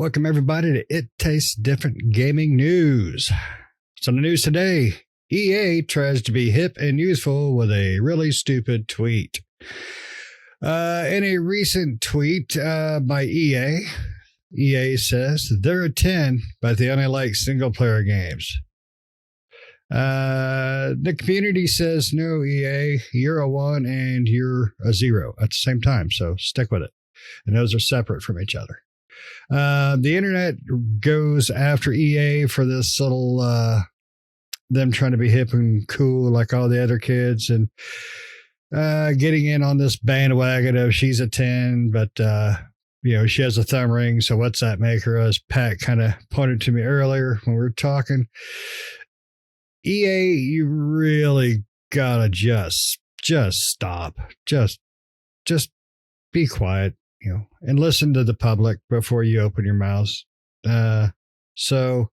Welcome, everybody, to It Tastes Different Gaming News. So, the news today, EA tries to be hip and useful with a really stupid tweet. In a recent tweet by EA says they're a 10, but they only like single-player games. The community says, no, EA, you're a 1 and you're a 0 at the same time, so stick with it. And those are separate from each other. The internet goes after EA for this little, them trying to be hip and cool like all the other kids and getting in on this bandwagon of she's a 10, but, she has a thumb ring. So what's that make her? As Pat kind of pointed to me earlier when we were talking. EA, you really gotta just stop. Just be quiet. And listen to the public before you open your mouth. So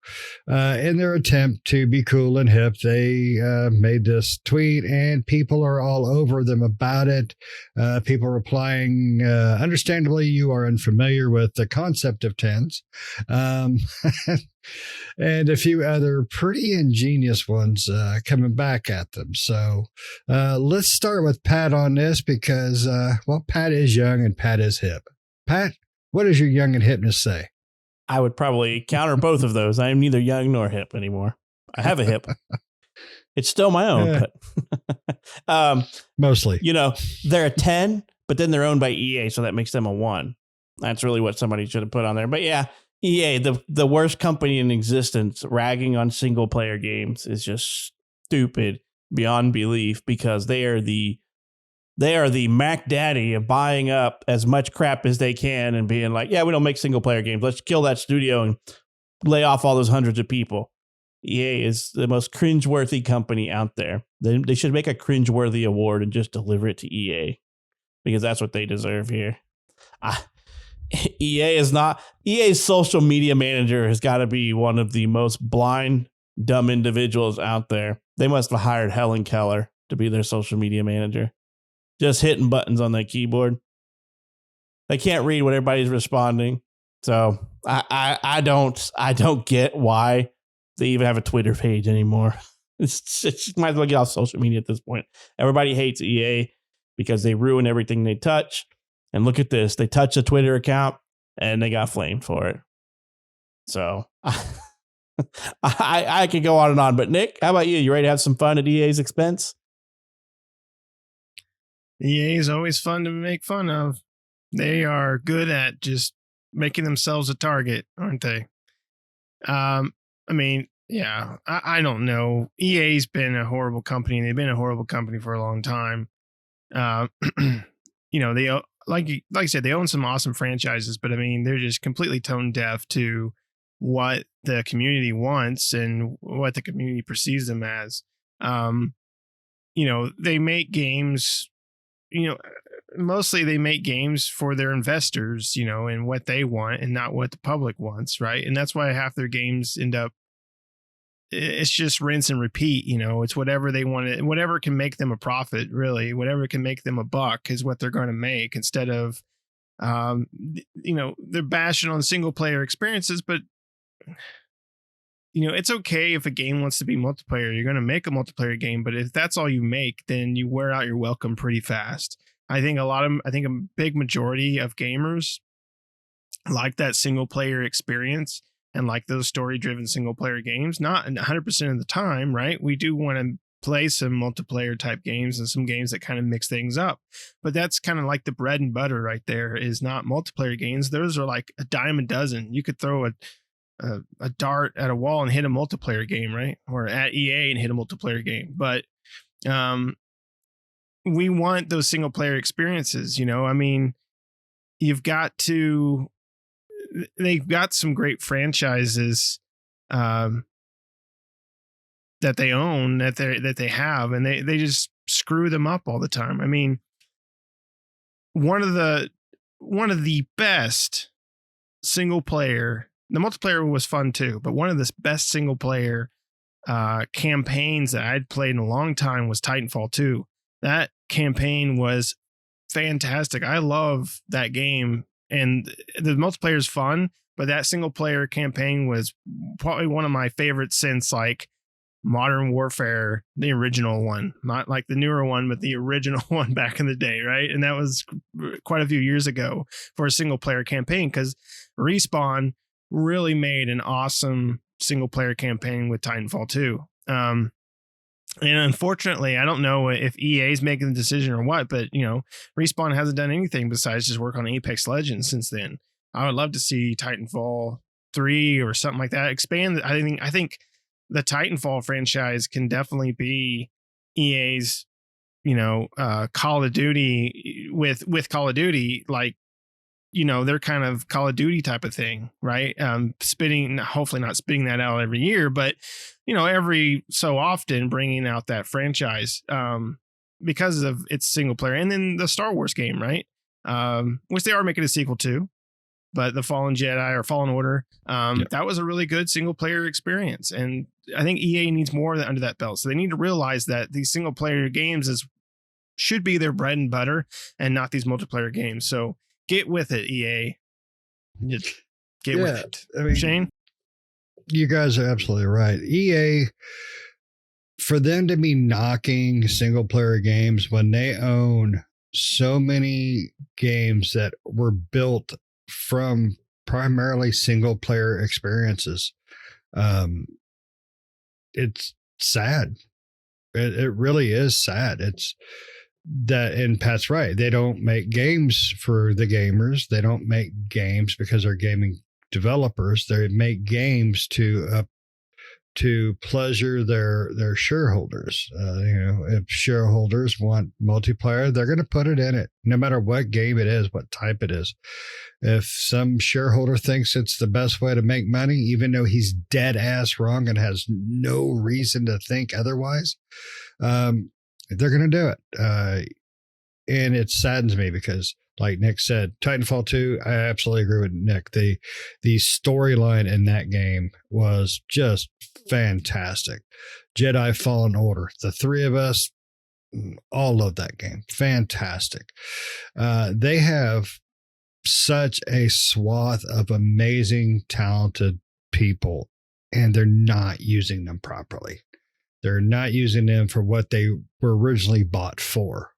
in their attempt to be cool and hip, they made this tweet and people are all over them about it. People replying, understandably, you are unfamiliar with the concept of 10s. And a few other pretty ingenious ones coming back at them. So let's start with Pat on this because, Pat is young and Pat is hip. Pat, what does your young and hipness say? I would probably counter both of those. I am neither young nor hip anymore. I have a hip. It's still my own. But, mostly. They're a 10, but then they're owned by EA, so that makes them a 1. That's really what somebody should have put on there. But yeah, EA, the worst company in existence, ragging on single player games is just stupid beyond belief because they are the Mac Daddy of buying up as much crap as they can and being like, yeah, we don't make single player games. Let's kill that studio and lay off all those hundreds of people. EA is the most cringeworthy company out there. They should make a cringeworthy award and just deliver it to EA because that's what they deserve here. EA's social media manager has got to be one of the most blind, dumb individuals out there. They must have hired Helen Keller to be their social media manager. Just hitting buttons on that keyboard. They can't read what everybody's responding. So I don't get why they even have a Twitter page anymore. It's might as well get off social media at this point. Everybody hates EA because they ruin everything they touch. And look at this. They touched a Twitter account and they got flamed for it. So I could go on and on. But Nick, how about you? You ready to have some fun at EA's expense? EA is always fun to make fun of. They are good at just making themselves a target, aren't they? I don't know. EA's been a horrible company, and they've been a horrible company for a long time. They like I said, they own some awesome franchises, but they're just completely tone deaf to what the community wants and what the community perceives them as. They make games. Mostly they make games for their investors, and what they want and not what the public wants. Right. And that's why half their games end up, it's just rinse and repeat. It's whatever they want, whatever can make them a profit, really, whatever can make them a buck is what they're going to make instead of, they're bashing on single player experiences, but it's okay if a game wants to be multiplayer. You're going to make a multiplayer game, but if that's all you make, then you wear out your welcome pretty fast. I think a big majority of gamers like that single player experience and like those story driven single player games. Not 100% of the time, right? We do want to play some multiplayer type games and some games that kind of mix things up, but that's kind of like the bread and butter right there. Is not multiplayer games. Those are like a dime a dozen. You could throw a dart at a wall and hit a multiplayer game, right? Or at EA and hit a multiplayer game. But we want those single player experiences, you've got to, they've got some great franchises that they own, that they have, and they just screw them up all the time. One of the best single player, the multiplayer was fun too, but one of the best single player campaigns that I'd played in a long time was Titanfall 2. That campaign was fantastic. I love that game, and the multiplayer is fun, but that single player campaign was probably one of my favorites since like Modern Warfare, the original one, not like the newer one, but the original one back in the day, right? And that was quite a few years ago for a single player campaign, because Respawn really made an awesome single player campaign with Titanfall 2. And unfortunately, I don't know if EA is making the decision or what, but Respawn hasn't done anything besides just work on Apex Legends since then. I would love to see Titanfall 3 or something like that expand. I think the Titanfall franchise can definitely be EA's, Call of Duty with Call of Duty, like, they're kind of Call of Duty type of thing, right? Hopefully not spitting that out every year, but every so often bringing out that franchise because of its single player. And then the Star Wars game, right? Which they are making a sequel to, but the Fallen Jedi or Fallen Order, that was a really good single player experience. And I think EA needs more under that belt. So they need to realize that these single player games should be their bread and butter and not these multiplayer games. So get with it, EA. Get with it. I mean, Shane? You guys are absolutely right. EA, for them to be knocking single player games when they own so many games that were built from primarily single player experiences, it's sad. It really is sad. It's that, and Pat's right. They don't make games for the gamers. They don't make games because they're gaming developers. They make games to pleasure their shareholders. If shareholders want multiplayer, they're going to put it in it, no matter what game it is, what type it is. If some shareholder thinks it's the best way to make money, even though he's dead ass wrong and has no reason to think otherwise, they're going to do it. And it saddens me because, like Nick said, Titanfall 2, I absolutely agree with Nick. The storyline in that game was just fantastic. Jedi Fallen Order, the three of us all love that game. Fantastic. They have such a swath of amazing, talented people, and they're not using them properly. They're not using them for what they were originally bought for.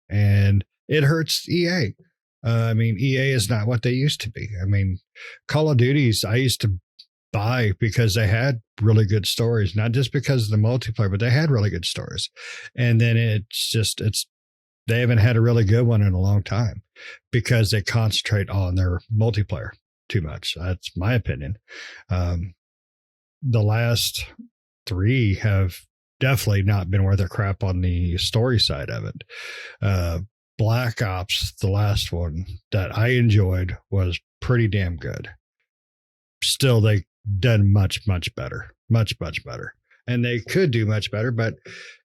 And it hurts EA. EA is not what they used to be. Call of Duties, I used to buy because they had really good stories, not just because of the multiplayer, but they had really good stories. And then they haven't had a really good one in a long time because they concentrate on their multiplayer too much. That's my opinion. The last 3 have definitely not been worth a crap on the story side of it. Black Ops, the last one that I enjoyed, was pretty damn good. Still, they done much, much better. Much, much better. And they could do much better, but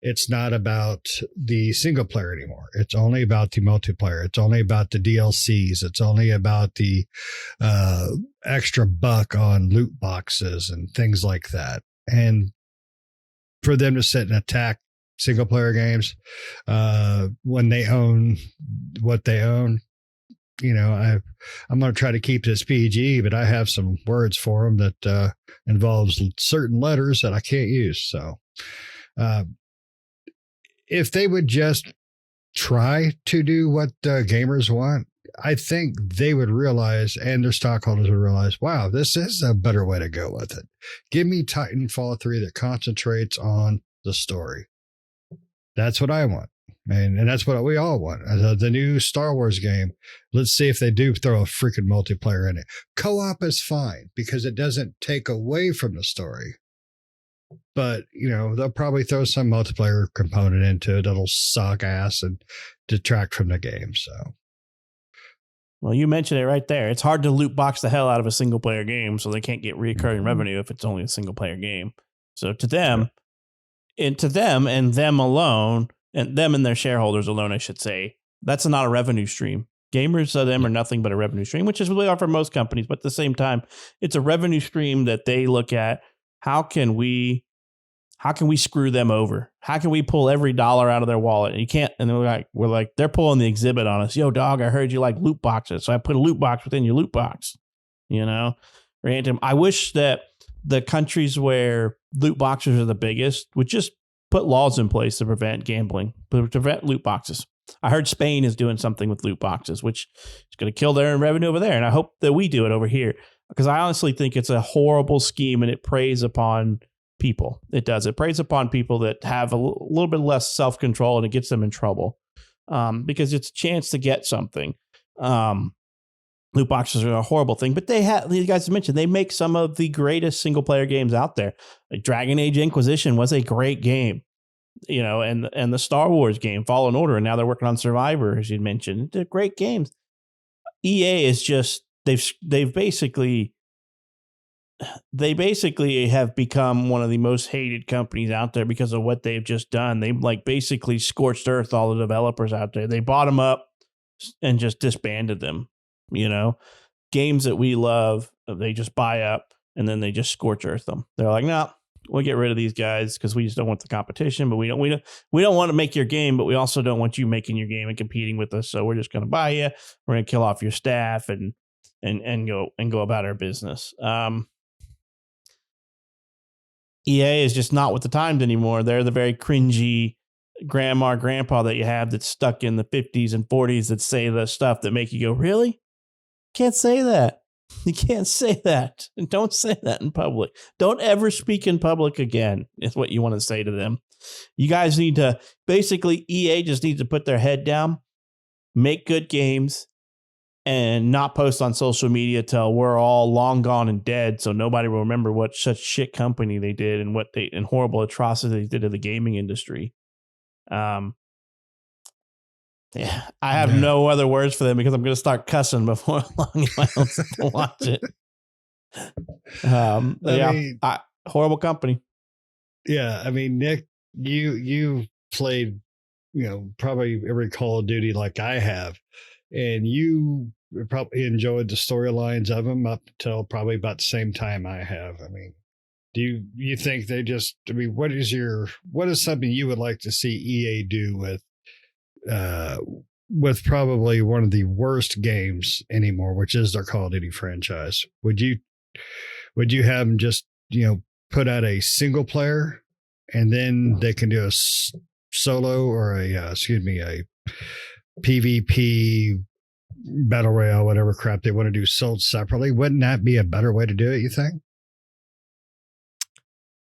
it's not about the single player anymore. It's only about the multiplayer. It's only about the DLCs. It's only about the extra buck on loot boxes and things like that. And for them to sit and attack single player games when they own what they own, I'm going to try to keep this PG, but I have some words for them that involves certain letters that I can't use. So if they would just try to do what the gamers want, I think they would realize, and their stockholders would realize, wow, this is a better way to go with it. Give me Titanfall 3 that concentrates on the story. That's what I want. And that's what we all want. The new Star Wars game, let's see if they do throw a freaking multiplayer in it. Co-op is fine because it doesn't take away from the story. But, they'll probably throw some multiplayer component into it that'll suck ass and detract from the game. So, well, you mentioned it right there. It's hard to loot box the hell out of a single player game, so they can't get recurring revenue if it's only a single player game. So to them, and them alone, and them and their shareholders alone, I should say, that's not a revenue stream. Gamers to them are nothing but a revenue stream, which is what they are for most companies. But at the same time, it's a revenue stream that they look at. How can we screw them over? How can we pull every dollar out of their wallet? And you can't. And they're pulling the exhibit on us. Yo, dog, I heard you like loot boxes, so I put a loot box within your loot box. random. I wish that the countries where loot boxes are the biggest would just put laws in place to prevent gambling, to prevent loot boxes. I heard Spain is doing something with loot boxes, which is going to kill their revenue over there. And I hope that we do it over here, because I honestly think it's a horrible scheme and it preys upon people. It does. It preys upon people that have a little bit less self-control, and it gets them in trouble because it's a chance to get something. Loot boxes are a horrible thing, but you guys mentioned, they make some of the greatest single player games out there. Like Dragon Age Inquisition was a great game, and the Star Wars game, Fallen Order, and now they're working on Survivor, as you mentioned. They're great games. EA is just, they basically have become one of the most hated companies out there because of what they've just done. They've basically scorched earth all the developers out there. They bought them up and just disbanded them. Games that we love, they just buy up and then they just scorch earth them. They're like, no, we'll get rid of these guys because we just don't want the competition, but we don't want to make your game, but we also don't want you making your game and competing with us. So we're just going to buy you. We're going to kill off your staff and go about our business. EA is just not with the times anymore. They're the very cringy grandma, grandpa that you have that's stuck in the 50s and 40s that say the stuff that make you go, really? Can't say that. You can't say that. And don't say that in public. Don't ever speak in public again, is what you want to say to them. You guys need to, basically, EA just needs to put their head down, make good games, and not post on social media till we're all long gone and dead, so nobody will remember what such shit company they did and horrible atrocities they did to the gaming industry. Yeah, I have no other words for them because I'm going to start cussing before long if I don't watch it. Horrible company. Yeah, I mean, Nick, you played, probably every Call of Duty like I have, and you probably enjoyed the storylines of them up till probably about the same time I have. I mean, do you think they just? I mean, what is something you would like to see EA do with probably one of the worst games anymore, which is their Call of Duty franchise? Would you have them just put out a single player and then they can do a solo or a PvP battle royale, whatever crap they want to do, sold separately? Wouldn't that be a better way to do it, you think?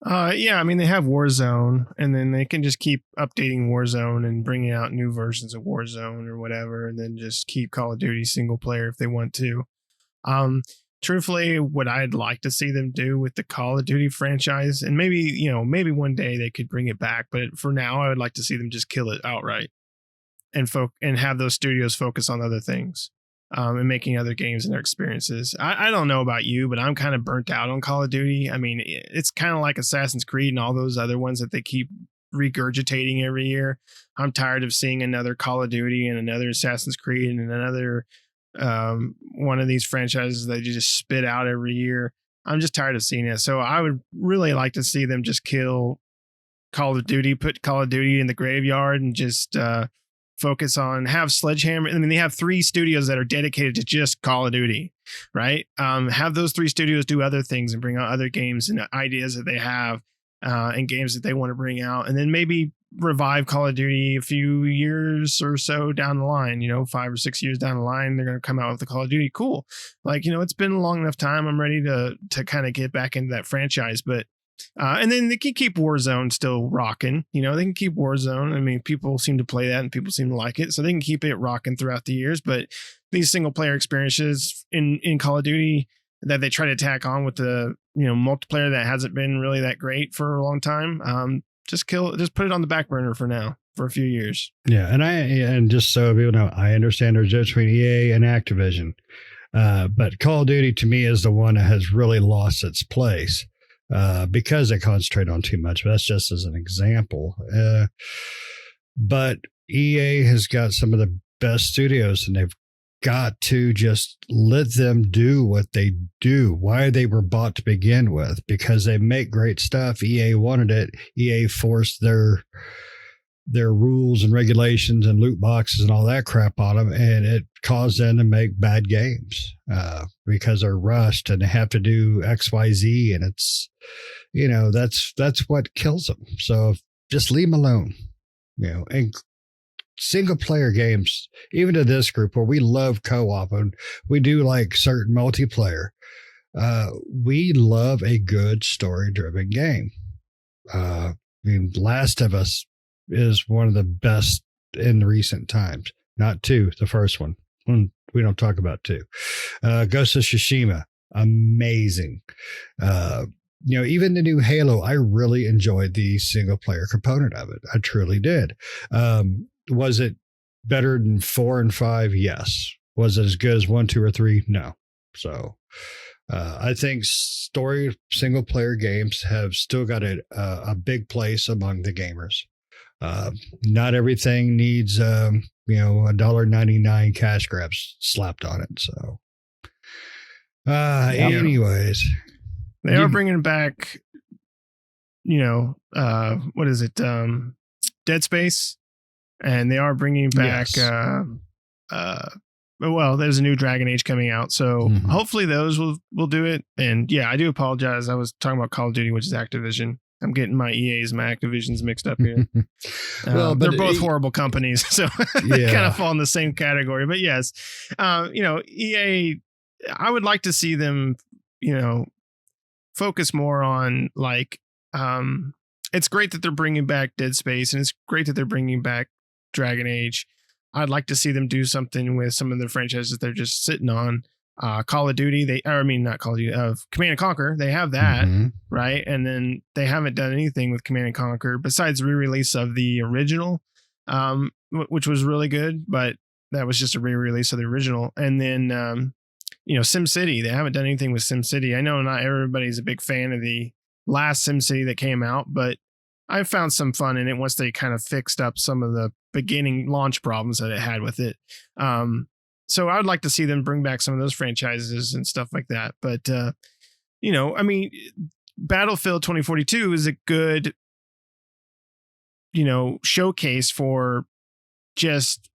Yeah, I mean, they have Warzone, and then they can just keep updating Warzone and bringing out new versions of Warzone or whatever, and then just keep Call of Duty single player if they want to. Truthfully, what I'd like to see them do with the Call of Duty franchise, and maybe one day they could bring it back, but for now, I would like to see them just kill it outright and have those studios focus on other things. And making other games and their experiences. I don't know about you, but I'm kind of burnt out on Call of Duty. I mean, it's kind of like Assassin's Creed and all those other ones that they keep regurgitating every year. I'm tired of seeing another Call of Duty and another Assassin's Creed and another one of these franchises that you just spit out every year. I'm just tired of seeing it. So I would really like to see them just kill Call of Duty, put Call of Duty in the graveyard, and just focus on, have Sledgehammer. I mean, they have 3 studios that are dedicated to just Call of Duty, right? Have those 3 studios do other things and bring out other games and ideas that they have and games that they want to bring out, and then maybe revive Call of Duty a few years or so down the line, 5 or 6 years down the line, they're going to come out with the Call of Duty. Cool. It's been a long enough time. I'm ready to kind of get back into that franchise, but and then they can keep Warzone still rocking. They can keep Warzone. I mean, people seem to play that and people seem to like it, so they can keep it rocking throughout the years. But these single player experiences in Call of Duty that they try to tack on with the multiplayer that hasn't been really that great for a long time, just put it on the back burner for now for a few years. Yeah, and just so people know, I understand there's a difference between EA and Activision, but Call of Duty to me is the one that has really lost its place. Because they concentrate on too much. But that's just as an example. But EA has got some of the best studios, and they've got to just let them do what they do. Why they were bought to begin with, because they make great stuff. EA wanted it. EA forced their their rules and regulations and loot boxes and all that crap on them, and it caused them to make bad games because they're rushed and they have to do XYZ, and it's, you know, that's what kills them. So just leave them alone, you know. And single player games, even to this group where we love co-op and we do like certain multiplayer, we love a good story driven game. I mean, Last of Us is one of the best in recent times. Not 2, the first one. We don't talk about 2. Ghost of Tsushima, amazing. You know, even the new Halo, I really enjoyed the single player component of it. I truly did. Was it better than 4 and 5? Yes. Was it as good as 1, 2, or 3? No. So I think story single player games have still got a big place among the gamers. Not everything needs, you know, $1.99 cash grabs slapped on it. So, anyways, they are bringing back, you know, what is it? Dead Space, and they are bringing back, well, there's a new Dragon Age coming out, so hopefully those will do it. And yeah, I do apologize. I was talking about Call of Duty, which is Activision. I'm getting my EAs and my Activisions mixed up here. Well, but they're both horrible companies, so they kind of fall in the same category. But yes, you know, EA, I would like to see them, you know, focus more on like, it's great that they're bringing back Dead Space, and it's great that they're bringing back Dragon Age. I'd like to see them do something with some of the franchises they're just sitting on. Call of Duty, not Call of Duty, Command and Conquer, they have that, right? And then they haven't done anything with Command and Conquer besides re-release of the original, which was really good, but that was just a re-release of the original. And then, you know, SimCity, they haven't done anything with SimCity. I know not everybody's a big fan of the last SimCity that came out, but I found some fun in it once they kind of fixed up some of the beginning launch problems that it had with it. So I would like to see them bring back some of those franchises and stuff like that. But, you know, I mean, Battlefield 2042 is a good, you know, showcase for just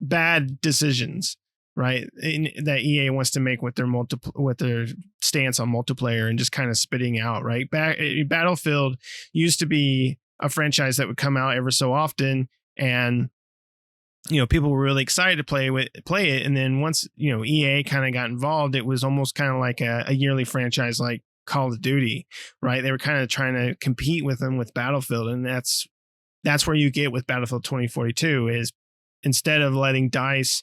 bad decisions, right? That EA wants to make with their stance on multiplayer and just kind of spitting out, right? Battlefield used to be a franchise that would come out ever so often, and you know, people were really excited to play it. And then once, you know, EA kind of got involved, it was almost kind of like a yearly franchise like Call of Duty, right? They were kind of trying to compete with them with Battlefield. And that's where you get with Battlefield 2042 is instead of letting DICE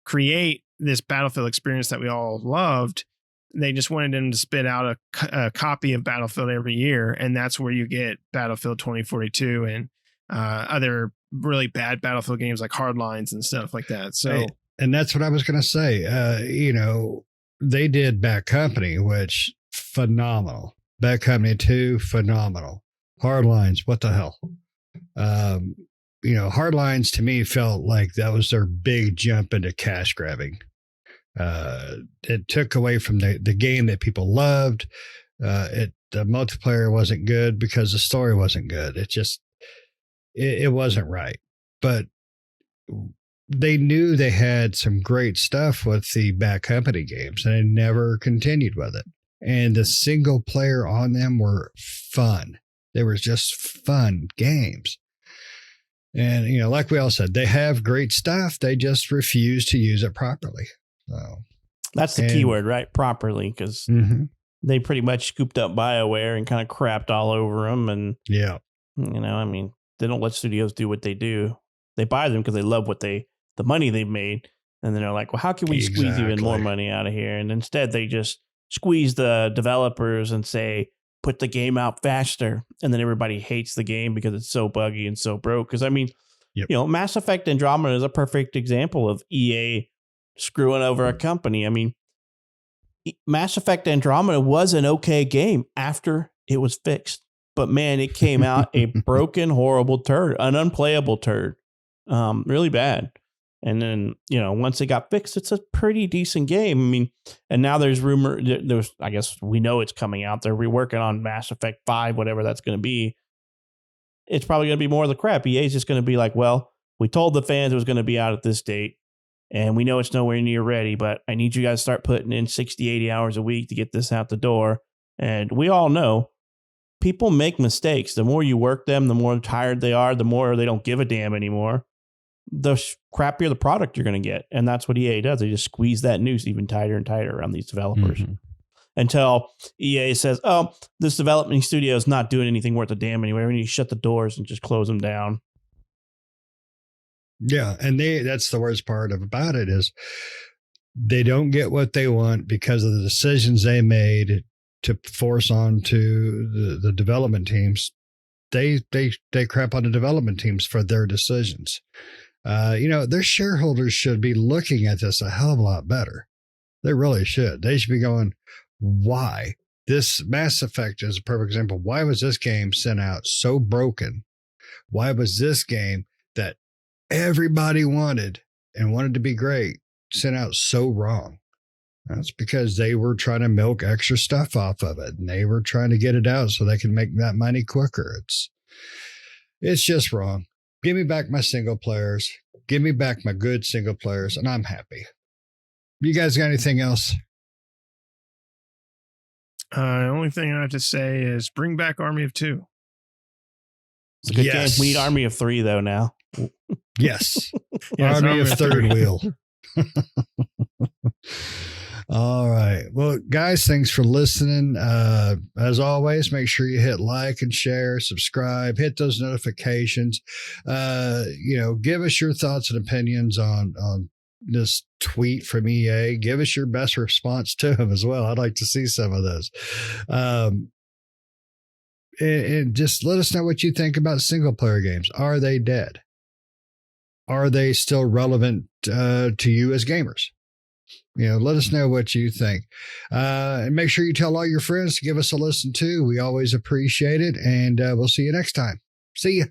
create this Battlefield experience that we all loved, they just wanted them to spit out a copy of Battlefield every year. And that's where you get Battlefield 2042 and other really bad Battlefield games like Hardlines and stuff like that. So, and that's what I was going to say. You know, they did Bad Company, which phenomenal. Bad Company 2, phenomenal. Hardlines, what the hell? You know, Hardlines to me felt like that was their big jump into cash grabbing. It took away from the game that people loved. The multiplayer wasn't good because the story wasn't good. It wasn't right, but they knew they had some great stuff with the Bad Company games and they never continued with it. And the single player on them were fun. They were just fun games. And, you know, like we all said, they have great stuff. They just refuse to use it properly. So that's the key word, right? Properly. Because they pretty much scooped up BioWare and kind of crapped all over them. And, yeah, you know, I mean, they don't let studios do what they do. They buy them because they love the money they've made. And then they're like, well, how can we squeeze even more money out of here? And instead they just squeeze the developers and say, put the game out faster. And then everybody hates the game because it's so buggy and so broke. Because I mean, you know, Mass Effect Andromeda is a perfect example of EA screwing over a company. I mean, Mass Effect Andromeda was an okay game after it was fixed. But man, it came out a broken, horrible turd, an unplayable turd, really bad. And then, you know, once it got fixed, it's a pretty decent game. I mean, and now there's I guess we know it's coming out. They're reworking on Mass Effect 5, whatever that's going to be. it's probably going to be more of the crap. EA is just going to be like, well, we told the fans it was going to be out at this date, and we know it's nowhere near ready, but I need you guys to start putting in 60, 80 hours a week to get this out the door. And we all know people make mistakes. The more you work them, the more tired they are, the more they don't give a damn anymore, the crappier the product you're going to get. And that's what EA does. They just squeeze that noose even tighter and tighter around these developers until EA says, oh, this development studio is not doing anything worth a damn anyway. We need to shut the doors and just close them down. Yeah. And that's the worst part about it is they don't get what they want because of the decisions they made to force on to the development teams. They crap on the development teams for their decisions. Their shareholders should be looking at this a hell of a lot better. They really should. They should be going, why? This Mass Effect is a perfect example. Why was this game sent out so broken? Why was this game that everybody wanted to be great sent out so wrong? That's because they were trying to milk extra stuff off of it, and they were trying to get it out so they can make that money quicker. It's just wrong. Give me back my single players. Give me back my good single players, and I'm happy. You guys got anything else? The only thing I have to say is bring back Army of Two. It's a good game. We need Army of Three, though, now. Yes. Army of Third Wheel. All right. Well, guys, thanks for listening. As always, make sure you hit like and share, subscribe, hit those notifications. Give us your thoughts and opinions on this tweet from EA. Give us your best response to him as well. I'd like to see some of those. And just let us know what you think about single player games. Are they dead? Are they still relevant to you as gamers? Let us know what you think. And make sure you tell all your friends to give us a listen too. We always appreciate it. And we'll see you next time. See ya.